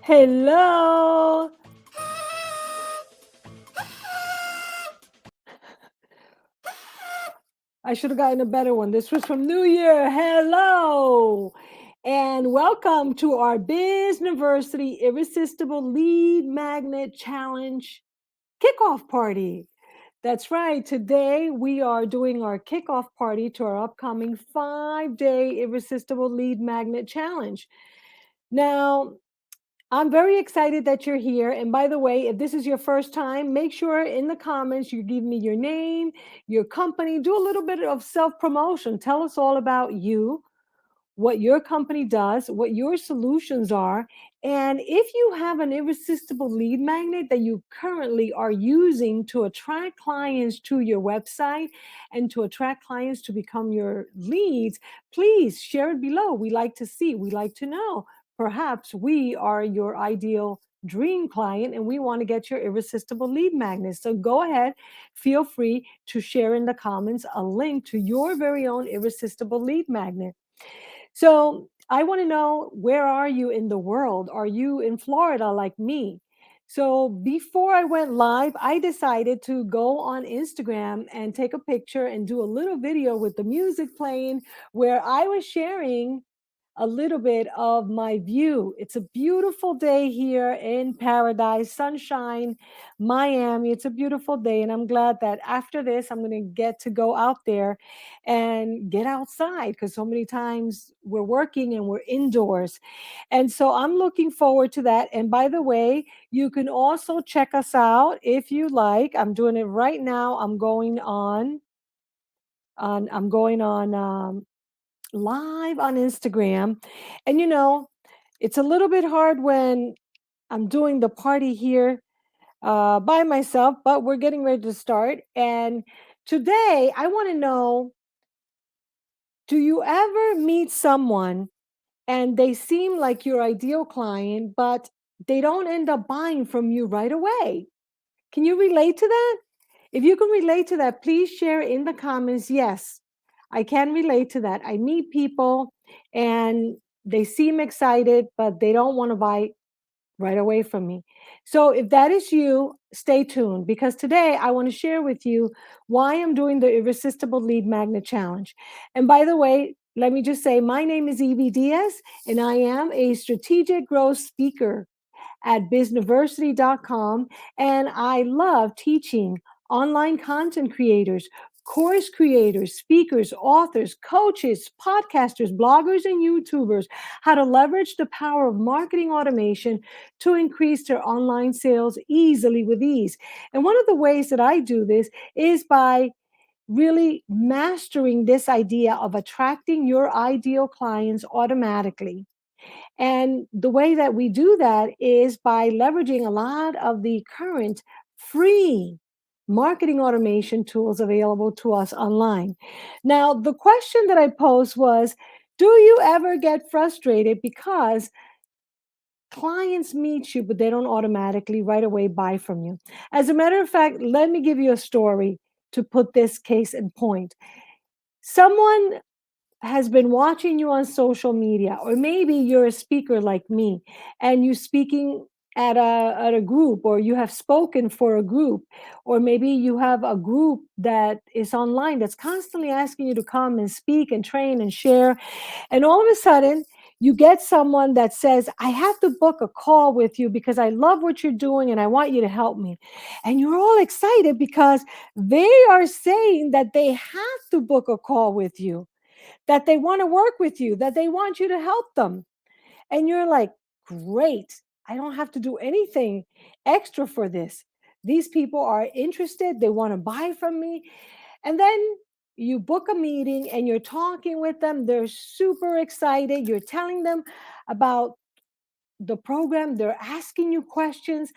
Hello. I should have gotten a better one. This was from New Year. Hello. And welcome to our Bizniversity Irresistible Lead Magnet Challenge Kickoff Party. That's right. Today we are doing our kickoff party to our upcoming 5-day Irresistible Lead Magnet Challenge. Now, I'm very excited that you're here. And by the way, if this is your first time, make sure in the comments you give me your name, your company, do a little bit of self-promotion. Tell us all about you, what your company does, what your solutions are. And if you have an irresistible lead magnet that you currently are using to attract clients to your website and to attract clients to become your leads, please share it below. We like to see, we like to know. Perhaps we are your ideal dream client and we want to get your irresistible lead magnet. So go ahead, feel free to share in the comments a link to your very own irresistible lead magnet. So I want to know, where are you in the world? Are you in Florida like me? So before I went live, I decided to go on Instagram and take a picture and do a little video with the music playing where I was sharing a little bit of my view. It's a beautiful day here in paradise, sunshine, Miami. It's a beautiful day. And I'm glad that after this, I'm going to get to go out there and get outside because so many times we're working and we're indoors. And so I'm looking forward to that. And by the way, you can also check us out if you like. I'm doing it right now. I'm going on live on Instagram. And it's a little bit hard when I'm doing the party here by myself, but we're getting ready to start. And today I want to know, do you ever meet someone and they seem like your ideal client, but they don't end up buying from you right away? Can you relate to that? If you can relate to that, please share in the comments. Yes, I can relate to that. I meet people and they seem excited, but they don't want to buy right away from me. So if that is you, stay tuned because today I want to share with you why I'm doing the Irresistible Lead Magnet Challenge. And by the way, let me just say, my name is Evie Diaz, and I am a strategic growth speaker at Bizniversity.com. And I love teaching online content creators course creators, speakers, authors, coaches, podcasters, bloggers, and YouTubers how to leverage the power of marketing automation to increase their online sales easily with ease. And one of the ways that I do this is by really mastering this idea of attracting your ideal clients automatically. And the way that we do that is by leveraging a lot of the current free marketing automation tools available to us online. Now, the question that I posed was, do you ever get frustrated because clients meet you, but they don't automatically right away buy from you? As a matter of fact, let me give you a story to put this case in point. Someone has been watching you on social media, or maybe you're a speaker like me and you're speaking at a group, or you have spoken for a group, or maybe you have a group that is online that's constantly asking you to come and speak and train and share, and all of a sudden you get someone that says, I have to book a call with you because I love what you're doing and I want you to help me. And you're all excited because they are saying that they have to book a call with you, that they want to work with you, that they want you to help them. And you're like, great, I don't have to do anything extra for this. These people are interested, they want to buy from me. And then you book a meeting and you're talking with them, they're super excited, you're telling them about the program, they're asking you questions,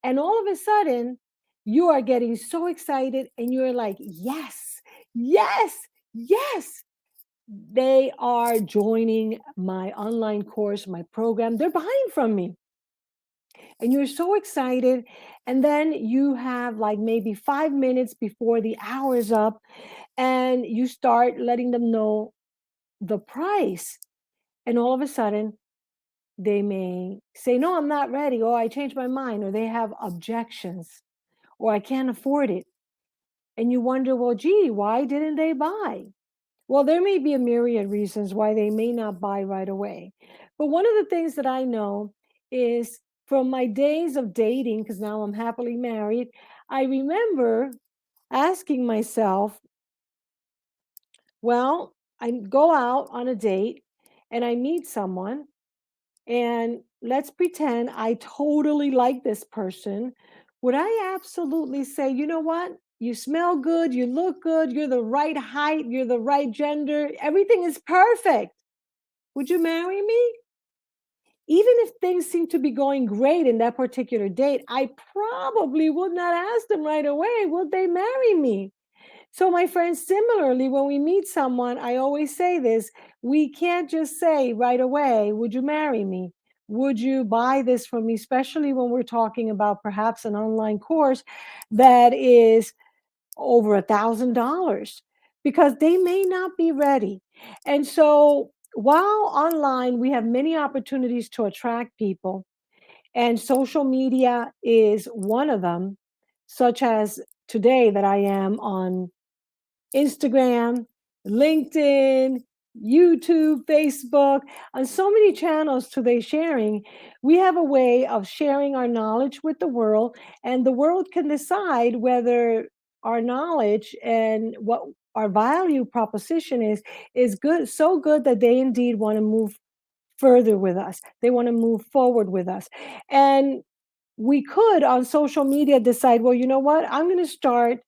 and all of a sudden, you are getting so excited and you're like, yes, yes, yes, they are joining my online course, my program. They're buying from me. And you're so excited. And then you have like maybe 5 minutes before the hour is up, and you start letting them know the price. And all of a sudden, they may say, no, I'm not ready, or I changed my mind, or they have objections, or I can't afford it. And you wonder, well, gee, why didn't they buy? Well, there may be a myriad reasons why they may not buy right away. But one of the things that I know is from my days of dating, because now I'm happily married, I remember asking myself, well, I go out on a date and I meet someone, and let's pretend I totally like this person. Would I absolutely say, you know what? You smell good, you look good, you're the right height, you're the right gender, everything is perfect. Would you marry me? Even if things seem to be going great in that particular date, I probably would not ask them right away, would they marry me? So, my friends, similarly, when we meet someone, I always say this, we can't just say right away, would you marry me? Would you buy this from me? Especially when we're talking about perhaps an online course that is over $1,000, because they may not be ready. And so, while online, we have many opportunities to attract people, and social media is one of them, such as today that I am on Instagram, LinkedIn, YouTube, Facebook, on so many channels today sharing. We have a way of sharing our knowledge with the world, and the world can decide whether our knowledge and what our value proposition is good, so good that they indeed want to move further with us. They want to move forward with us. And we could on social media decide, well, you know what? I'm going to start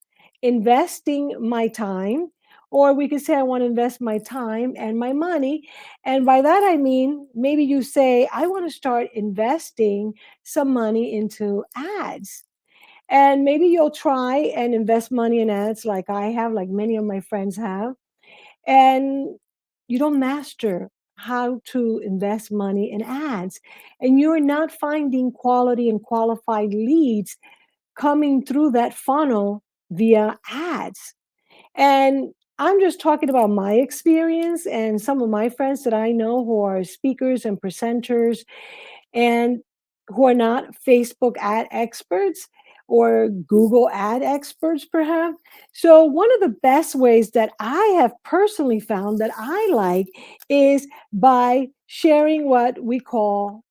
investing my time. Or we could say, I want to invest my time and my money. And by that, I mean, maybe you say, I want to start investing some money into ads. And maybe you'll try and invest money in ads like I have, like many of my friends have, and you don't master how to invest money in ads, and you're not finding quality and qualified leads coming through that funnel via ads. And I'm just talking about my experience and some of my friends that I know who are speakers and presenters and who are not Facebook ad experts or Google ad experts, perhaps. So, one of the best ways that I have personally found that I like is by sharing what we call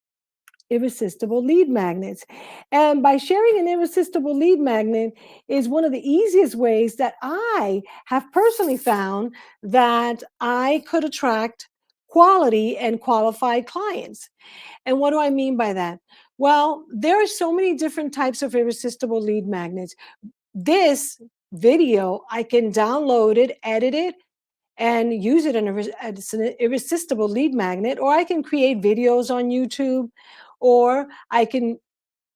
irresistible lead magnets. And by sharing an irresistible lead magnet is one of the easiest ways that I have personally found that I could attract quality and qualified clients. And what do I mean by that? Well, there are so many different types of irresistible lead magnets. This video, I can download it, edit it, and use it as an irresistible lead magnet, or I can create videos on YouTube, or I can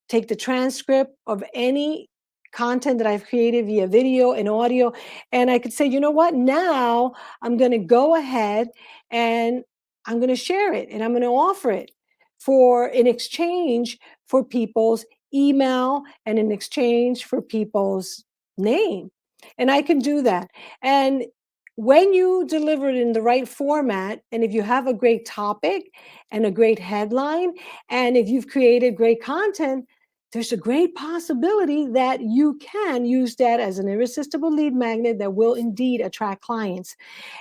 take the transcript of any content that I've created via video and audio, and I could say, you know what, now I'm going to go ahead and I'm going to share it and I'm going to offer it for in exchange for people's email and in exchange for people's name. And I can do that. And when you deliver it in the right format, and if you have a great topic and a great headline, and if you've created great content, there's a great possibility that you can use that as an irresistible lead magnet that will indeed attract clients.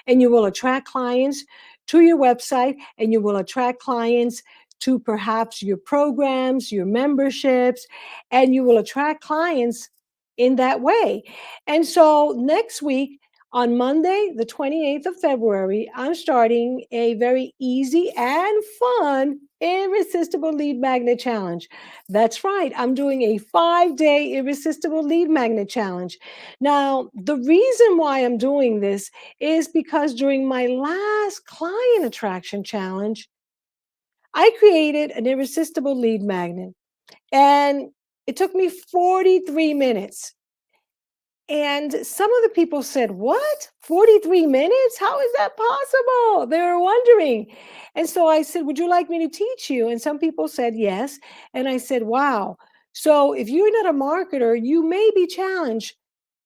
And you will attract clients to your website, and you will attract clients to perhaps your programs, your memberships, and you will attract clients in that way. And so next week, on Monday, the 28th of February, I'm starting a very easy and fun irresistible lead magnet challenge. That's right, I'm doing a 5-day irresistible lead magnet challenge. Now, the reason why I'm doing this is because during my last client attraction challenge, I created an irresistible lead magnet, and it took me 43 minutes. And some of the people said, "What? 43 minutes? How is that possible?" They were wondering. And so I said, "Would you like me to teach you?" And some people said, "Yes." And I said, "Wow. So if you're not a marketer, you may be challenged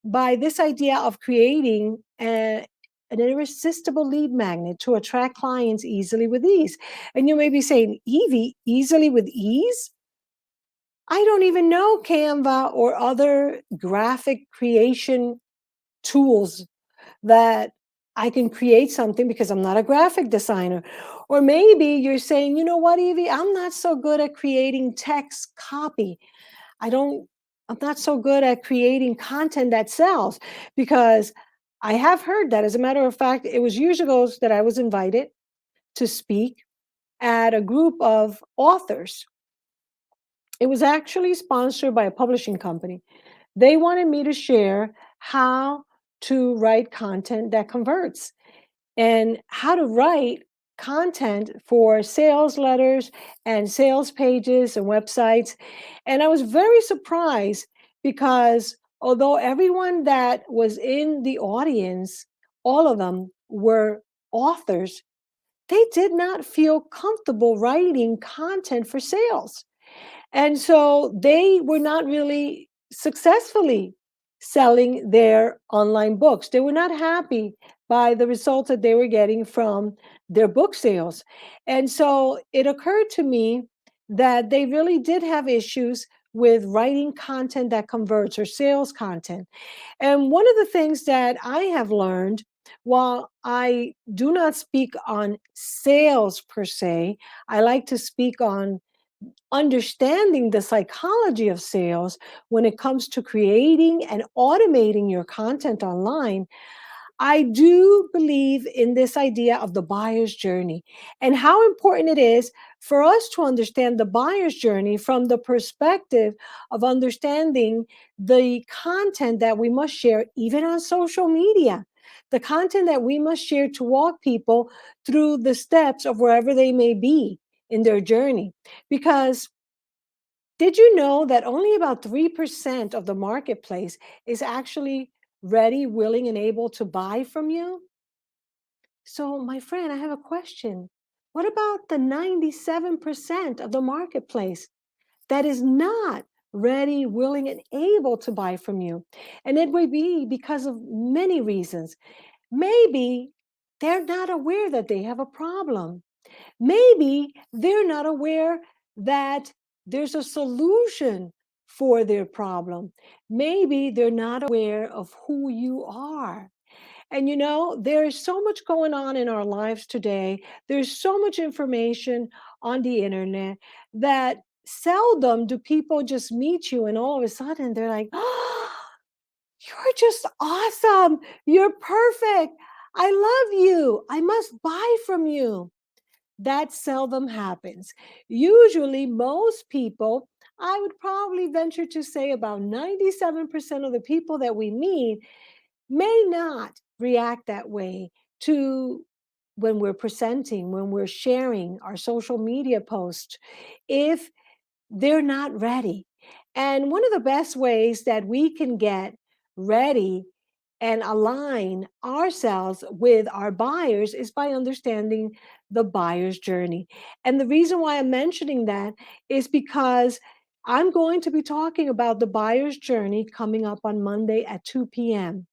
by this idea of creating an irresistible lead magnet to attract clients easily with ease." And you may be saying, "Evie, easily with ease? I don't even know Canva or other graphic creation tools that I can create something because I'm not a graphic designer." Or maybe you're saying, "You know what, Evie, I'm not so good at creating text copy. I don't, I'm not so good at creating content that sells," because I have heard that. As a matter of fact, it was years ago that I was invited to speak at a group of authors. It was actually sponsored by a publishing company. They wanted me to share how to write content that converts and how to write content for sales letters and sales pages and websites. And I was very surprised because although everyone that was in the audience, all of them were authors, they did not feel comfortable writing content for sales. And so they were not really successfully selling their online books. They were not happy by the results that they were getting from their book sales. And so it occurred to me that they really did have issues with writing content that converts or sales content. And one of the things that I have learned, while I do not speak on sales per se, I like to speak on understanding the psychology of sales when it comes to creating and automating your content online. I do believe in this idea of the buyer's journey and how important it is for us to understand the buyer's journey from the perspective of understanding the content that we must share, even on social media. The content that we must share to walk people through the steps of wherever they may be in their journey. Because did you know that only about 3% of the marketplace is actually ready, willing, and able to buy from you? So, my friend, I have a question. What about the 97% of the marketplace that is not ready, willing, and able to buy from you? And it would be because of many reasons. Maybe they're not aware that they have a problem. Maybe they're not aware that there's a solution for their problem. Maybe they're not aware of who you are. And there is so much going on in our lives today. There's so much information on the internet that seldom do people just meet you and all of a sudden they're like, oh, you're just awesome. You're perfect. I love you. I must buy from you. That seldom happens. Usually, most people, I would probably venture to say about 97% of the people that we meet may not react that way to when we're presenting, when we're sharing our social media posts, if they're not ready. And one of the best ways that we can get ready and align ourselves with our buyers is by understanding the buyer's journey. And the reason why I'm mentioning that is because I'm going to be talking about the buyer's journey coming up on Monday at 2 p.m.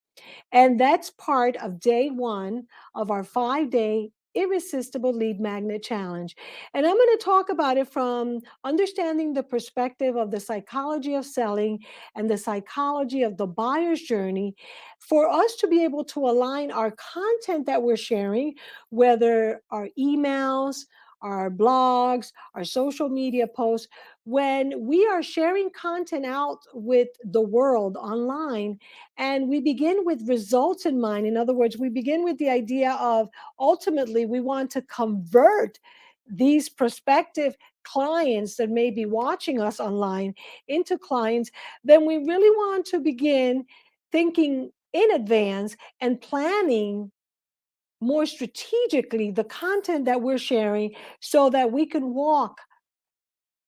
And that's part of day one of our 5 day Irresistible Lead Magnet Challenge. And I'm going to talk about it from understanding the perspective of the psychology of selling and the psychology of the buyer's journey for us to be able to align our content that we're sharing, whether our emails, our blogs, our social media posts, when we are sharing content out with the world online, and we begin with results in mind. In other words, we begin with the idea of ultimately we want to convert these prospective clients that may be watching us online into clients. Then we really want to begin thinking in advance and planning more strategically the content that we're sharing so that we can walk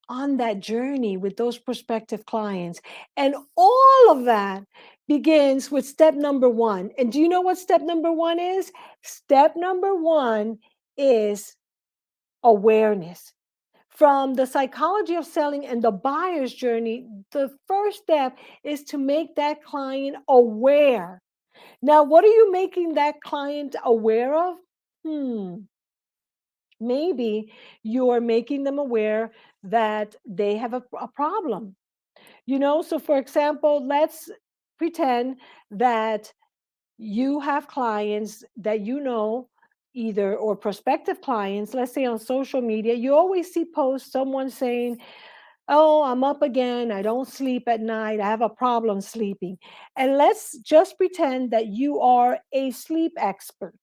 on that journey with those prospective clients. And all of that begins with step number one. And do you know what step number one is? Step number one is awareness. From the psychology of selling and the buyer's journey, the first step is to make that client aware. Now, what are you making that client aware of? Maybe you're making them aware that they have a problem. So for example, let's pretend that you have clients that either or prospective clients, let's say on social media, you always see posts, someone saying, oh, I'm up again, I don't sleep at night, I have a problem sleeping. And let's just pretend that you are a sleep expert.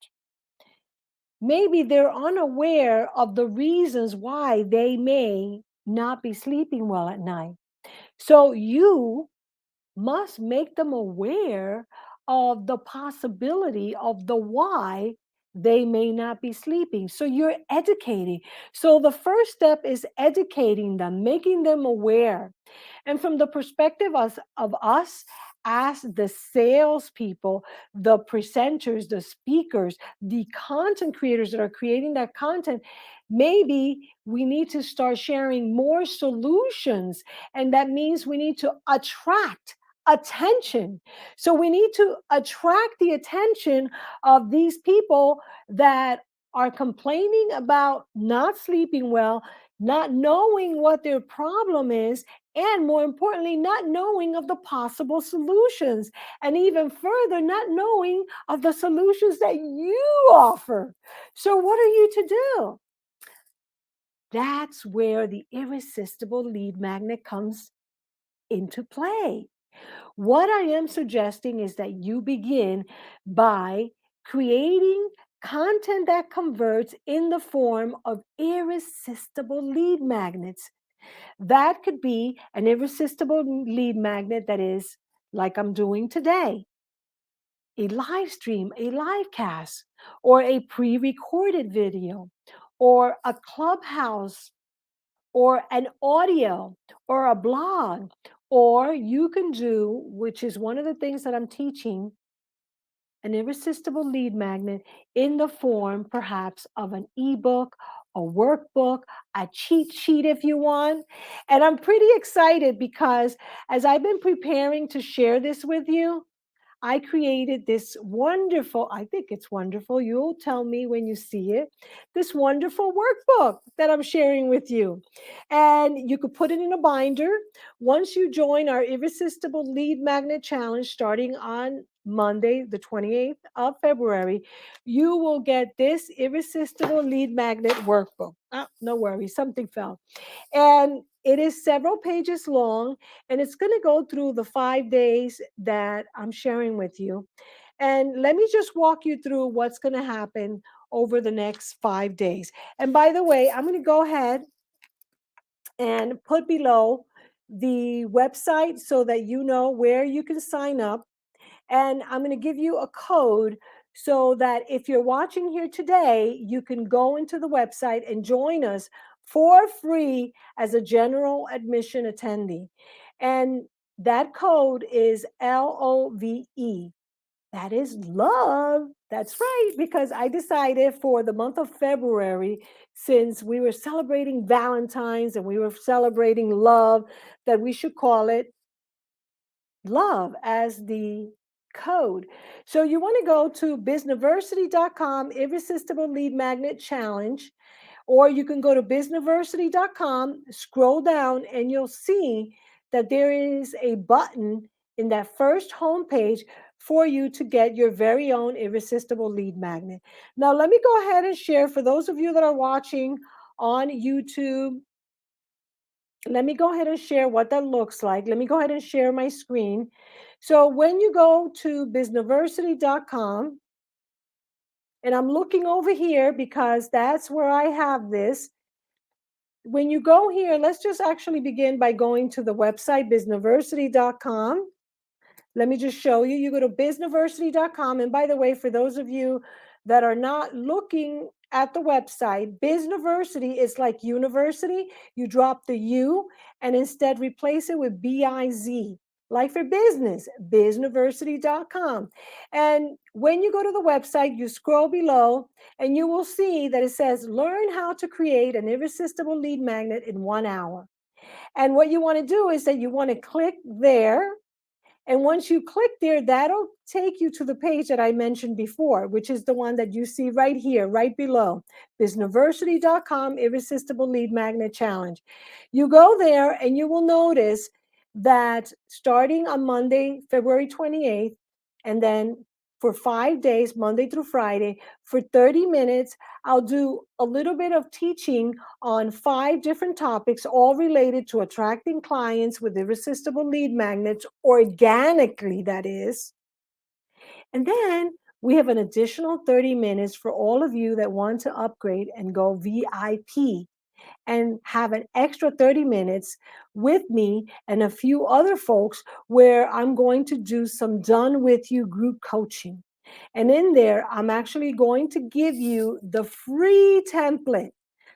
Maybe they're unaware of the reasons why they may not be sleeping well at night. So you must make them aware of the possibility of the why they may not be sleeping. So you're educating. So the first step is educating them, making them aware. And from the perspective of us as the salespeople, the presenters, the speakers, the content creators that are creating that content, maybe we need to start sharing more solutions. And that means we need to attract attention. So we need to attract the attention of these people that are complaining about not sleeping well, not knowing what their problem is, and more importantly, not knowing of the possible solutions, and even further, not knowing of the solutions that you offer. So, what are you to do? That's where the irresistible lead magnet comes into play. What I am suggesting is that you begin by creating content that converts in the form of irresistible lead magnets. That could be an irresistible lead magnet that is like I'm doing today, a live stream, a live cast, or a pre recorded video, or a clubhouse, or an audio, or a blog. Or you can do, which is one of the things that I'm teaching, an irresistible lead magnet in the form perhaps of an ebook, a workbook, a cheat sheet if you want. And I'm pretty excited because as I've been preparing to share this with you, I created this wonderful, I think it's wonderful. You'll tell me when you see it, this wonderful workbook that I'm sharing with you. And you could put it in a binder. Once you join our Irresistible Lead Magnet Challenge starting on Monday, the 28th of February, you will get this Irresistible Lead Magnet workbook. No worries, something fell. And it is several pages long, and it's going to go through the 5 days that I'm sharing with you. And let me just walk you through what's going to happen over the next 5 days. And by the way, I'm going to go ahead and put below the website so that you know where you can sign up. And I'm going to give you a code so that if you're watching here today, you can go into the website and join us for free as a general admission attendee. And that code is LOVE. That is love. That's right, because I decided for the month of February, since we were celebrating Valentine's and we were celebrating love, that we should call it love as the code. So you want to go to bizniversity.com, Irresistible Lead Magnet Challenge, or you can go to bizniversity.com, scroll down, and you'll see that there is a button in that first homepage for you to get your very own Irresistible Lead Magnet. Now, let me go ahead and share for those of you that are watching on YouTube. Let me go ahead and share what that looks like. Let me go ahead and share my screen. So when you go to bizniversity.com, and I'm looking over here because that's where I have this. When you go here, let's just actually begin by going to the website, bizniversity.com. Let me just show you. You go to bizniversity.com. And by the way, for those of you that are not looking at the website, Bizniversity is like university. You drop the U and instead replace it with BIZ, like for business, bizniversity.com. And when you go to the website, you scroll below and you will see that it says, learn how to create an irresistible lead magnet in 1 hour. And what you want to do is that you want to click there. And once you click there, that'll take you to the page that I mentioned before, which is the one that you see right here, right below, bizniversity.com, Irresistible Lead Magnet Challenge. You go there and you will notice that starting on Monday, February 28th, and then for 5 days, Monday through Friday, for 30 minutes, I'll do a little bit of teaching on 5 different topics, all related to attracting clients with irresistible lead magnets organically, that is. And then we have an additional 30 minutes for all of you that want to upgrade and go VIP and have an extra 30 minutes with me and a few other folks where I'm going to do some done with you group coaching. And in there, I'm actually going to give you the free template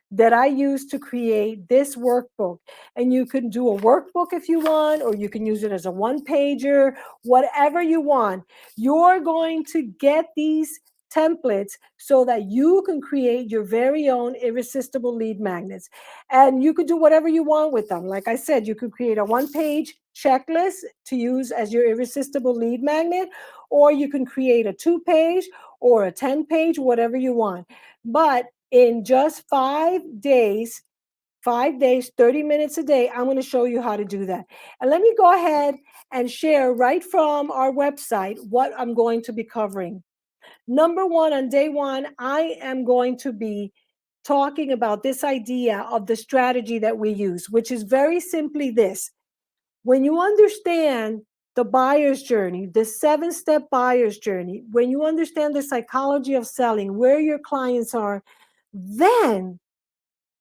that I use to create this workbook. And you can do a workbook if you want, or you can use it as a one pager, whatever you want. You're going to get these templates so that you can create your very own irresistible lead magnets. And you could do whatever you want with them. Like I said, you could create a one-page checklist to use as your irresistible lead magnet, or you can create a 2-page or a 10-page, whatever you want. But in just 5 days, 30 minutes a day, I'm going to show you how to do that. And let me go ahead and share right from our website what I'm going to be covering. Number one, on day one, I am going to be talking about this idea of the strategy that we use, which is very simply this. When you understand the buyer's journey, the 7-step buyer's journey, when you understand the psychology of selling, where your clients are, then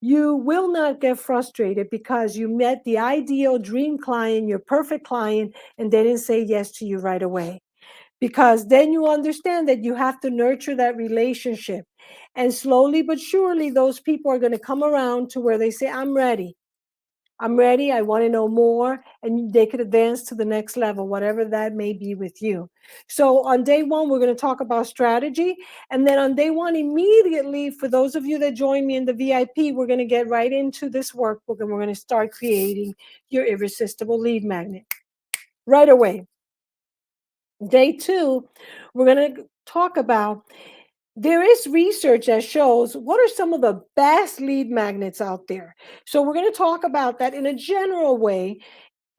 you will not get frustrated because you met the ideal dream client, your perfect client, and they didn't say yes to you right away. Because then you understand that you have to nurture that relationship. And slowly but surely, those people are going to come around to where they say, I'm ready. I'm ready. I want to know more. And they could advance to the next level, whatever that may be with you. So on day one, we're going to talk about strategy. And then on day one, immediately, for those of you that join me in the VIP, we're going to get right into this workbook and we're going to start creating your irresistible lead magnet right away. Day two, we're going to talk about there is research that shows what are some of the best lead magnets out there. So we're going to talk about that in a general way.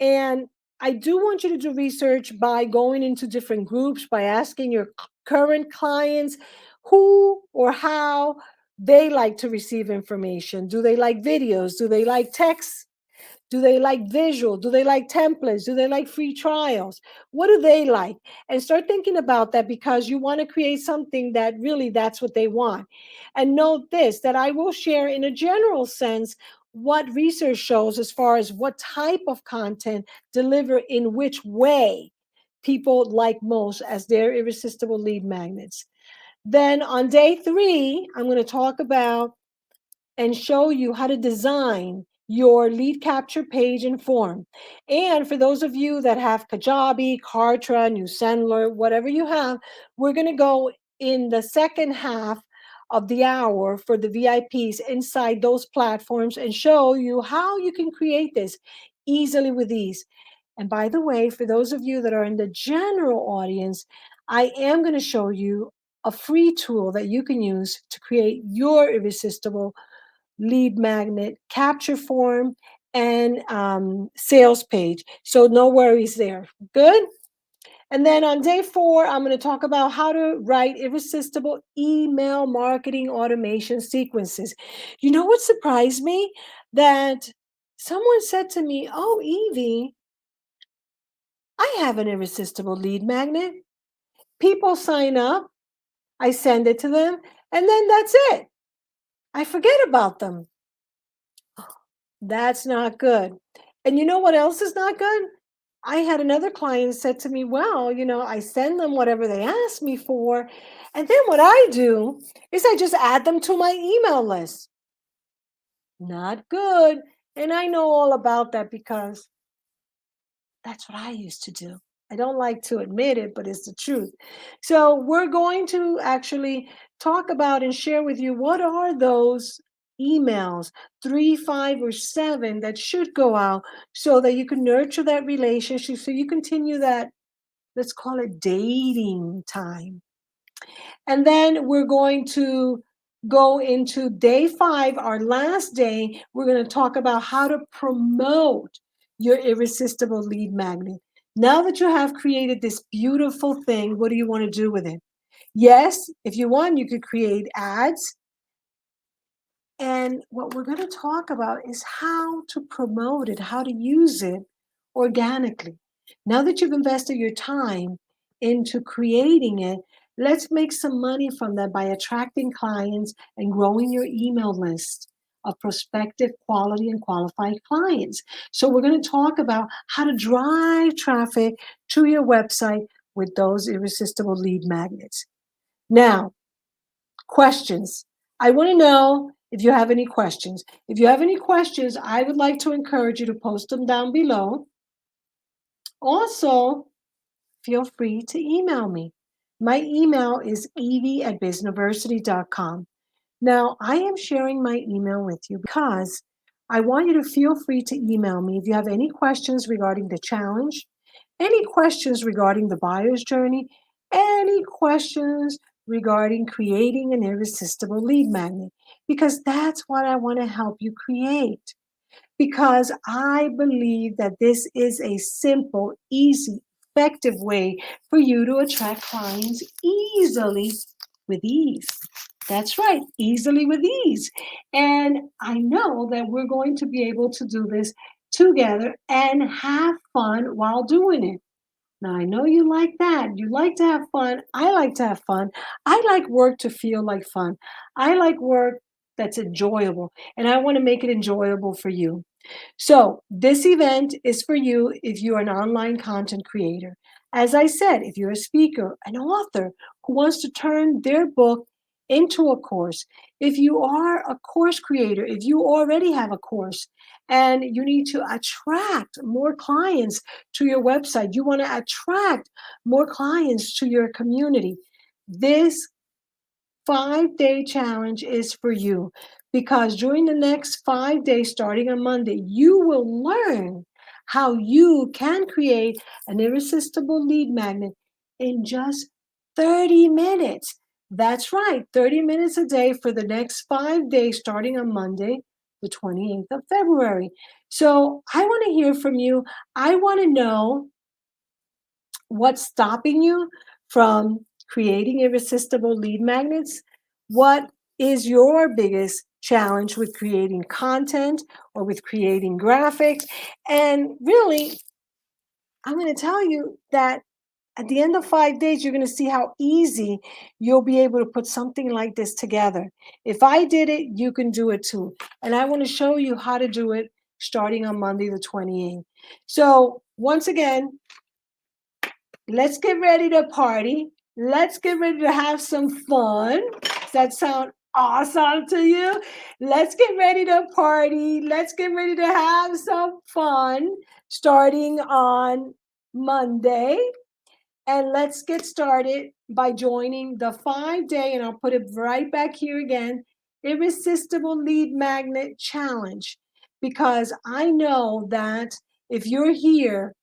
And I do want you to do research by going into different groups, by asking your current clients who or how they like to receive information. Do they like videos? Do they like text? Do they like visual? Do they like templates? Do they like free trials? What do they like? And start thinking about that, because you want to create something that really that's what they want. And note this, that I will share in a general sense what research shows as far as what type of content deliver in which way people like most as their irresistible lead magnets. Then on day three, I'm going to talk about and show you how to design your lead capture page and form. And for those of you that have Kajabi, Kartra, New Sendler, whatever you have, we're going to go in the second half of the hour for the VIPs inside those platforms and show you how you can create this easily with ease. And by the way, for those of you that are in the general audience, I am going to show you a free tool that you can use to create your irresistible lead magnet capture form and sales page. So no worries there. Good. And then on day four, I'm going to talk about how to write irresistible email marketing automation sequences. You know what surprised me? That someone said to me, "Oh, Evie, I have an irresistible lead magnet. People sign up, I send it to them, and then that's it. I forget about them." That's not good. And you know what else is not good? I had another client said to me, "Well, I send them whatever they ask me for. And then what I do is I just add them to my email list." Not good. And I know all about that because that's what I used to do. I don't like to admit it, but it's the truth. So, we're going to actually talk about and share with you what are those emails, 3, 5, or 7 that should go out so that you can nurture that relationship, so you continue that, let's call it dating time. And then we're going to go into day five, our last day. We're going to talk about how to promote your irresistible lead magnet. Now that you have created this beautiful thing, what do you want to do with it? Yes, if you want, you could create ads. And what we're going to talk about is how to promote it, how to use it organically. Now that you've invested your time into creating it, let's make some money from that by attracting clients and growing your email list of prospective quality and qualified clients. So, we're going to talk about how to drive traffic to your website with those irresistible lead magnets. Now, questions. I want to know if you have any questions. If you have any questions, I would like to encourage you to post them down below. Also, feel free to email me. My email is evie@bizniversity.com. Now, I am sharing my email with you because I want you to feel free to email me if you have any questions regarding the challenge, any questions regarding the buyer's journey, any questions regarding creating an irresistible lead magnet, because that's what I want to help you create. Because I believe that this is a simple, easy, effective way for you to attract clients easily with ease. That's right, easily with ease. And I know that we're going to be able to do this together and have fun while doing it. Now, I know you like that. You like to have fun. I like to have fun. I like work to feel like fun. I like work that's enjoyable, and I want to make it enjoyable for you. So, this event is for you if you're an online content creator. As I said, if you're a speaker, an author who wants to turn their book into a course, if you are a course creator, if you already have a course and you need to attract more clients to your website, you want to attract more clients to your community, this 5-day challenge is for you, because during the next 5 days, starting on Monday, you will learn how you can create an irresistible lead magnet in just 30 minutes. That's right, 30 minutes a day for the next 5 days, starting on Monday, the 28th of February. So I want to hear from you. I want to know what's stopping you from creating irresistible lead magnets. What is your biggest challenge with creating content or with creating graphics? And really, I'm going to tell you that at the end of 5 days, you're going to see how easy you'll be able to put something like this together. If I did it, you can do it too. And I want to show you how to do it starting on Monday, the 28th. So once again, let's get ready to party. Let's get ready to have some fun. Does that sound awesome to you? Let's get ready to party. Let's get ready to have some fun starting on Monday. And let's get started by joining the 5-day, and I'll put it right back here again, Irresistible Lead Magnet Challenge. Because I know that if you're here,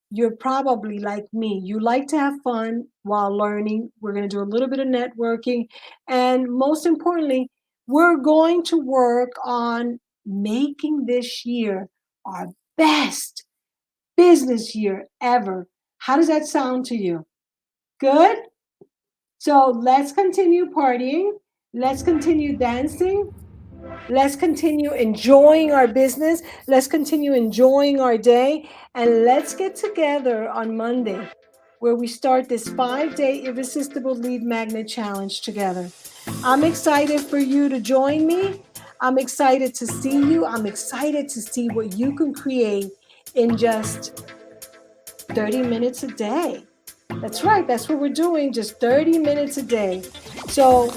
you're probably like me. You like to have fun while learning. We're going to do a little bit of networking. And most importantly, we're going to work on making this year our best business year ever. How does that sound to you? Good? So let's continue partying. Let's continue dancing. Let's continue enjoying our business. Let's continue enjoying our day. And let's get together on Monday where we start this 5-day Irresistible Lead Magnet Challenge together. I'm excited for you to join me. I'm excited to see you. I'm excited to see what you can create in just 30 minutes a day. That's right. That's what we're doing. Just 30 minutes a day. So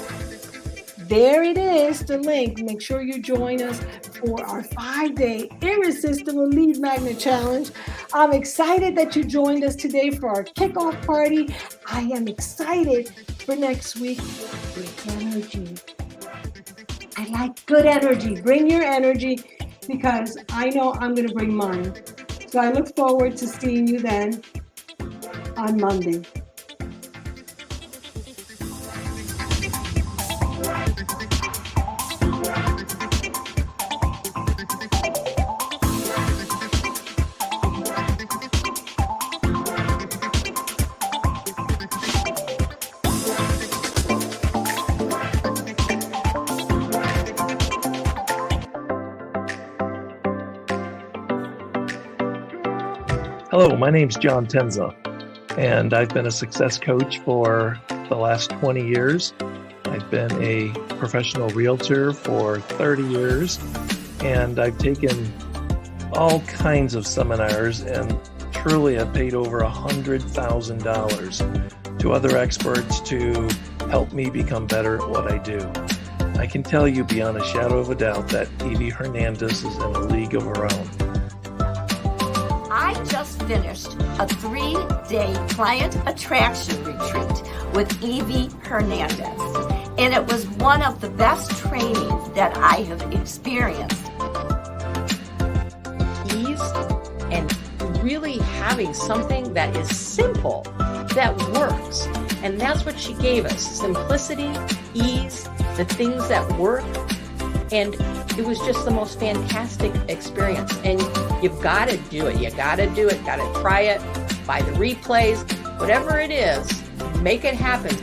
there it is, the link. Make sure you join us for our 5-day Irresistible Lead Magnet Challenge. I'm excited that you joined us today for our kickoff party. I am excited for next week with energy. I like good energy. Bring your energy because I know I'm going to bring mine. So I look forward to seeing you then on Monday. Hello, my name's John Tenza, and I've been a success coach for the last 20 years. I've been a professional realtor for 30 years, and I've taken all kinds of seminars and truly have paid over $100,000 to other experts to help me become better at what I do. I can tell you beyond a shadow of a doubt that Evie Hernandez is in a league of her own. I just finished a 3-day client attraction retreat with Evie Hernandez, and it was one of the best trainings that I have experienced. Ease and really having something that is simple, that works. And that's what she gave us, simplicity, ease, the things that work. And it was just the most fantastic experience. And you've got to do it. You got to do it. Got to try it. Buy the replays. Whatever it is, make it happen.